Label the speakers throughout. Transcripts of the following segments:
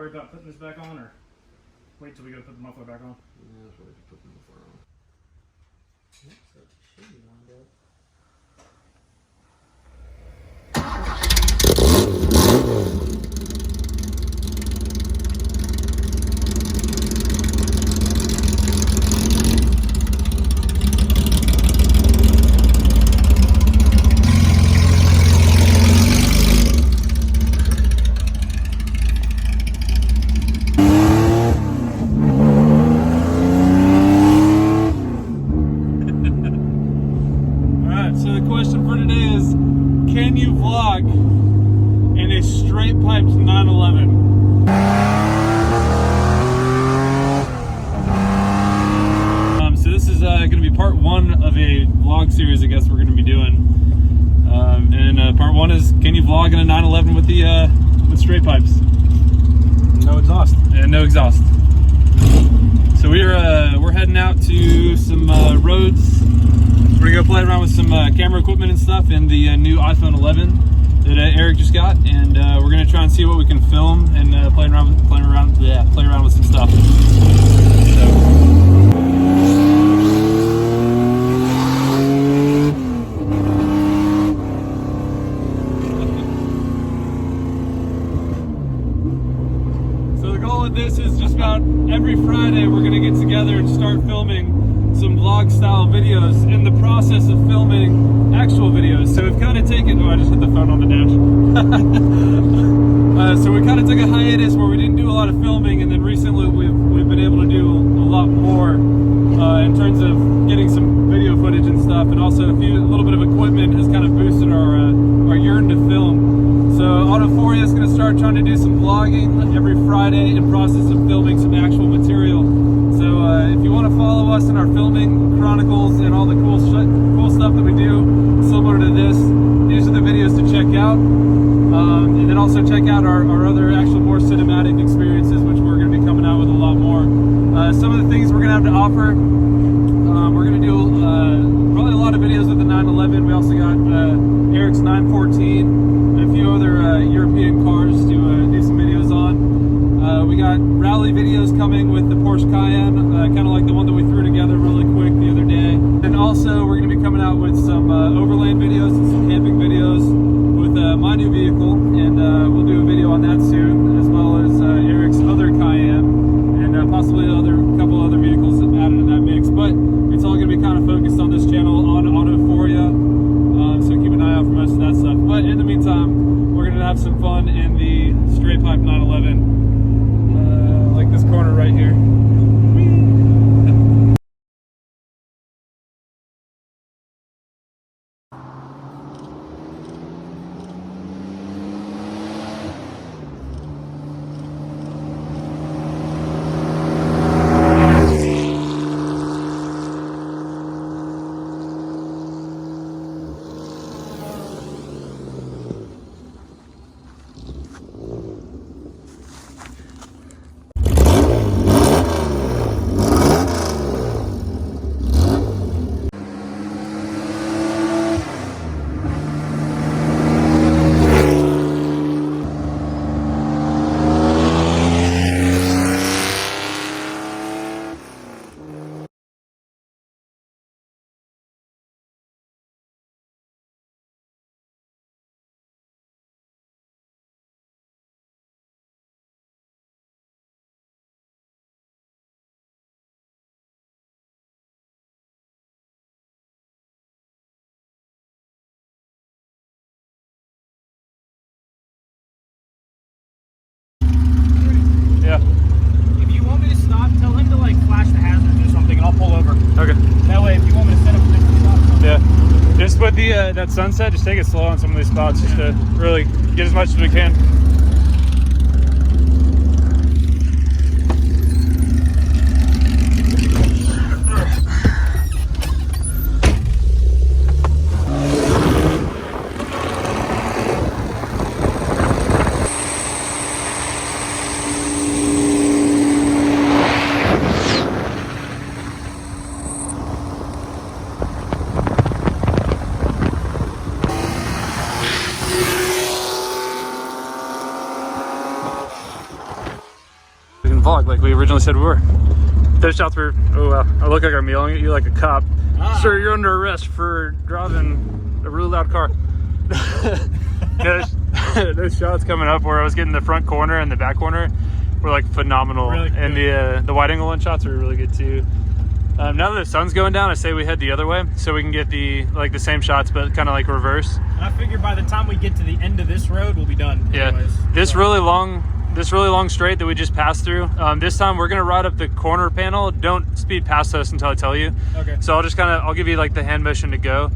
Speaker 1: worry about putting this back on, or wait till we go put the muffler back on?
Speaker 2: Yeah, let's wait to put the muffler on.
Speaker 3: So it should be lined up.
Speaker 1: In a straight piped 911. So this is going to be part one of a vlog series, I guess we're going to be doing. And part one is, can you vlog in a 911 with straight pipes?
Speaker 2: No exhaust.
Speaker 1: And no exhaust. So we're heading out to some roads. We're gonna go play around with some camera equipment and stuff in the new iPhone 11 that Eric just got, and we're gonna try and see what we can film and play around with some stuff. So the goal of this is just about every Friday we're gonna get together and start filming some vlog style videos in the process of filming actual videos. So we've kind of taken, I just hit the phone on the dash. So we kind of took a hiatus where we didn't do a lot of filming, and then recently we've been able to do a lot more in terms of getting some video footage and stuff, and also a little bit of equipment has kind of boosted our yearn to film. So Autophoria is going to start trying to do some vlogging every Friday in process of filming some actual material. So if you want to follow us in our filming chronicles and all the cool stuff that we do similar to this, these are the videos to check out. And then also check out our other actual more cinematic experiences, which we're going to be coming out with a lot more. Some of the things we're going to have to offer, we're going to do probably a lot of videos with the 911. We also got Eric's 914 and a few other European cars to do some videos on. We got rally videos coming with the Porsche Cayenne, kind of like the one that we threw together really quick the other day. And also we're going to be coming out with some overland videos and some camping videos with my new vehicle, and we'll do a video on that soon, as well as Eric's other Cayenne, and possibly a couple other vehicles added to that mix. But it's all going to be kind of focused on this channel on Autophoria, so keep an eye out for most of that stuff. But in the meantime, we're going to have some fun in the straight pipe 911. Like this corner right here. Yeah.
Speaker 3: If you want me to stop, tell him to like flash the hazards or something, and I'll pull over.
Speaker 1: Okay.
Speaker 3: That way, if you want me to set up a different stop.
Speaker 1: Yeah. Just with the that sunset, just take it slow on some of these spots, just to really get as much as we can. vlog like we originally said we were. Those shots were, oh wow, I look like I'm yelling at you like a cop. Sir, you're under arrest for driving a really loud car. Those shots coming up where I was getting the front corner and the back corner were like phenomenal. Really and the wide angle one shots were really good too. Now that the sun's going down, I say we head the other way so we can get the same shots but kind of like reverse.
Speaker 3: And I figure by the time we get to the end of this road, we'll be done.
Speaker 1: Yeah, anyways. This really long straight that we just passed through. This time we're gonna ride up the corner panel. Don't speed past us until I tell you. Okay. So I'll give you like the hand motion to go.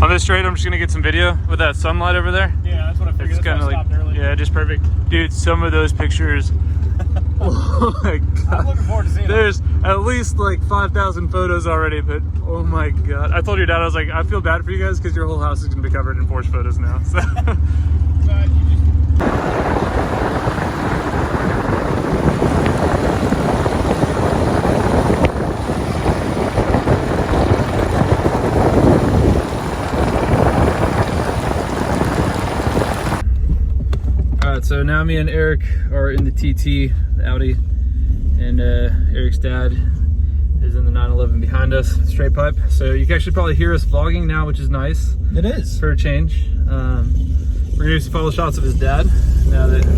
Speaker 1: On this straight, I'm just gonna get some video with that sunlight over there.
Speaker 3: Yeah, that's what I figured. It's kind of like, early.
Speaker 1: Yeah, just perfect. Dude, some of those pictures, oh my God.
Speaker 3: I'm looking forward to seeing
Speaker 1: There's at least like 5,000 photos already, but oh my God. I told your dad, I was like, I feel bad for you guys because your whole house is gonna be covered in Porsche photos now. So. So now me and Eric are in the TT, the Audi, and Eric's dad is in the 911 behind us, straight pipe. So you can actually probably hear us vlogging now, which is nice.
Speaker 3: It is.
Speaker 1: For a change. We're gonna do some follow shots of his dad now that we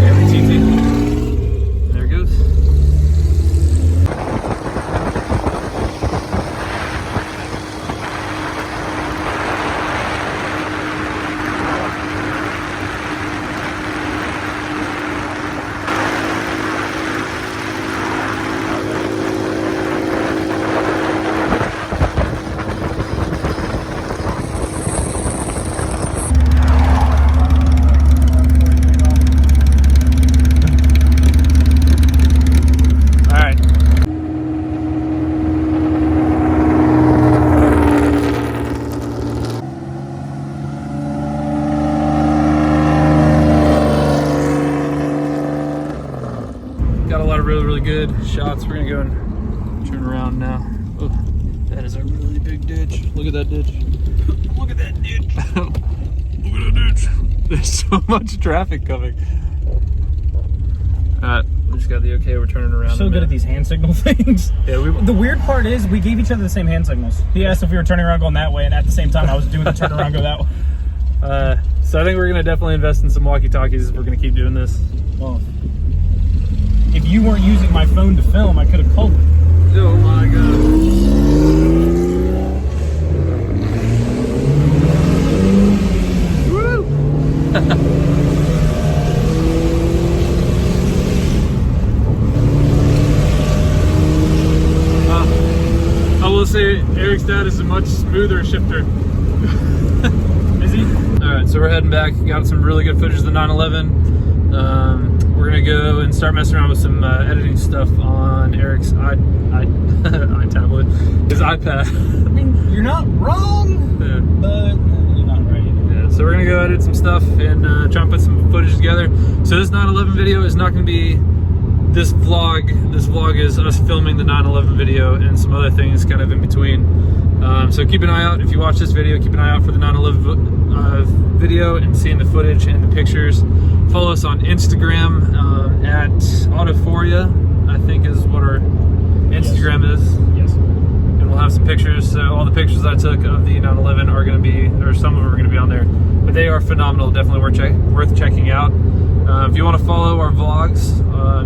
Speaker 1: have the TT. There it goes. Really good shots. We're gonna go and turn around now. Oh, that is a really big ditch. Look at that ditch. Look at that ditch. Look at that ditch. There's so much traffic coming. Alright, we just got the okay. We're turning around.
Speaker 3: So good at these hand signal things. Yeah, the weird part is we gave each other the same hand signals. He asked if we were turning around going that way, and at the same time I was doing the turn around go that way.
Speaker 1: So I think we're gonna definitely invest in some walkie-talkies if we're gonna keep doing this.
Speaker 3: Well, if you weren't using my phone to film, I could have called it.
Speaker 1: Oh my God. Woo! I will say Eric's dad is a much smoother shifter. Is he? Alright, so we're heading back. Got some really good footage of the 911. We're gonna go and start messing around with some editing stuff on Eric's iTablet, his iPad.
Speaker 3: I mean, you're not wrong,
Speaker 1: yeah.
Speaker 3: But you're not right.
Speaker 1: Yeah, so we're gonna go edit some stuff and try and put some footage together. So this 911 video is not gonna be this vlog. This vlog is us filming the 911 video and some other things kind of in between. So keep an eye out. If you watch this video, keep an eye out for the 911 video and seeing the footage and the pictures. Follow us on Instagram at Autophoria, I think is what our Instagram is.
Speaker 3: Yes.
Speaker 1: And we'll have some pictures. So all the pictures I took of the 911 are going to be, or some of them are going to be on there. But they are phenomenal. Definitely worth checking out. If you want to follow our vlogs,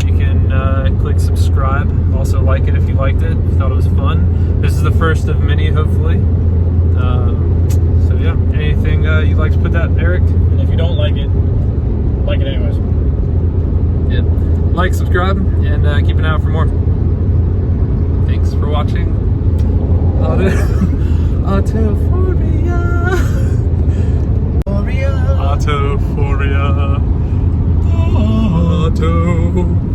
Speaker 1: you can click subscribe. Also like it if you liked it, if you thought it was fun. This is the first of many, hopefully. So yeah, anything you'd like to put that, Eric?
Speaker 3: And if you don't like it anyways.
Speaker 1: Yeah. Like, subscribe, and keep an eye out for more. Thanks for watching. Autophoria. Autophoria. Auto.